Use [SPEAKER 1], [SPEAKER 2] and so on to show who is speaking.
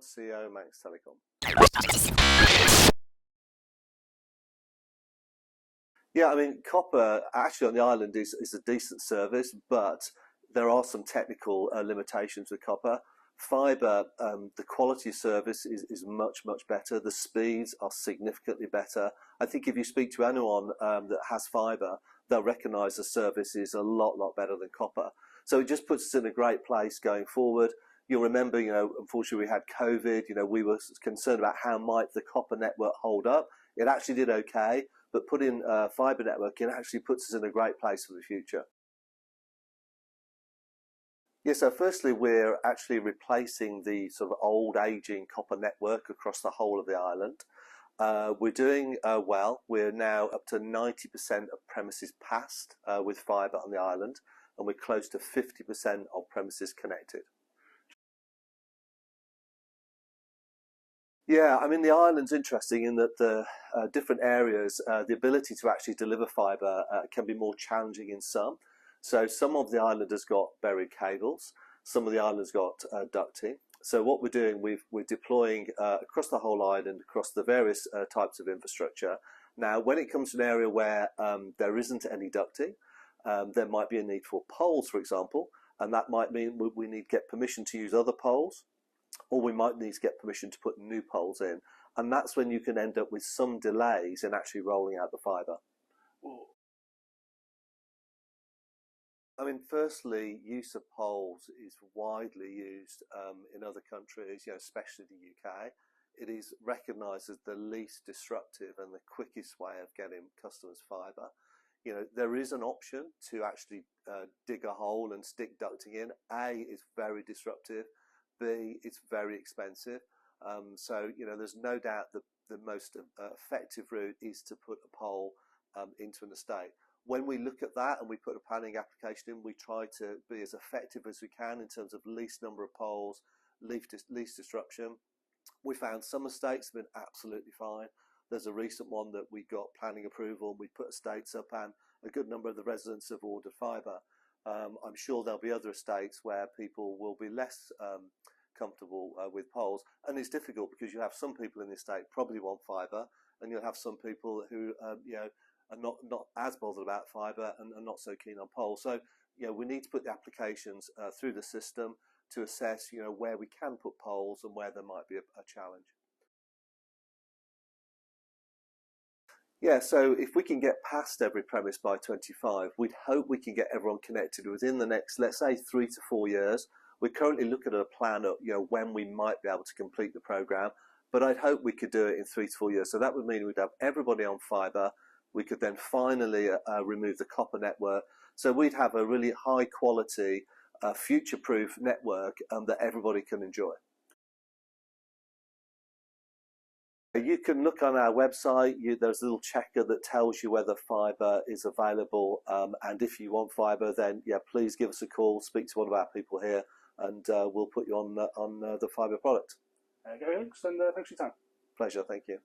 [SPEAKER 1] Sam, CEO, Manx Telecom. Yeah, I mean, copper actually on the island is a decent service, but there are some technical limitations with copper. Fibre, the quality of service is much, much better. The speeds are significantly better. I think if you speak to anyone that has fibre, they'll recognise the service is a lot better than copper. So it just puts us in a great place going forward. You'll remember, unfortunately we had COVID, we were concerned about how might the copper network hold up. It actually did okay, but putting a fibre network in actually puts us in a great place for the future. Yeah, so firstly, we're actually replacing the sort of old aging copper network across the whole of the island. We're doing well. We're now up to 90% of premises passed with fibre on the island, and we're close to 50% of premises connected. Yeah, I mean, the island's interesting in that the different areas, the ability to actually deliver fibre can be more challenging in some. So some of the island has got buried cables, some of the island has got ducting. So what we're doing, we're deploying across the whole island, across the various types of infrastructure. Now, when it comes to an area where there isn't any ducting, there might be a need for poles, for example, and that might mean we need to get permission to use other poles, or we might need to get permission to put new poles in. And that's when you can end up with some delays in actually rolling out the fibre. I mean, firstly, use of poles is widely used in other countries, especially the UK. It is recognised as the least disruptive and the quickest way of getting customers fibre. There is an option to actually dig a hole and stick ducting in. A, it's very disruptive. B, it's very expensive. So, there's no doubt that the most effective route is to put a pole into an estate. When we look at that and we put a planning application in, we try to be as effective as we can in terms of least number of poles, least disruption. We found some estates have been absolutely fine. There's a recent one that we got planning approval. We put estates up and a good number of the residents have ordered fibre. I'm sure there'll be other estates where people will be less comfortable with poles, and it's difficult because you have some people in the estate probably want fibre, and you'll have some people who are not as bothered about fibre and are not so keen on poles. So we need to put the applications through the system to assess where we can put poles and where there might be a challenge. Yeah, so if we can get past every premise by 25, we'd hope we can get everyone connected within the next, let's say, 3 to 4 years. We're currently looking at a plan of when we might be able to complete the programme, but I'd hope we could do it in 3 to 4 years. So that would mean we'd have everybody on fibre. We could then finally remove the copper network. So we'd have a really high quality, future-proof network that everybody can enjoy. You can look on our website. There's a little checker that tells you whether fibre is available, and if you want fibre, then please give us a call, speak to one of our people here, and we'll put you on the fibre product.
[SPEAKER 2] Gary, thanks, and thanks for your time.
[SPEAKER 1] Pleasure, thank you.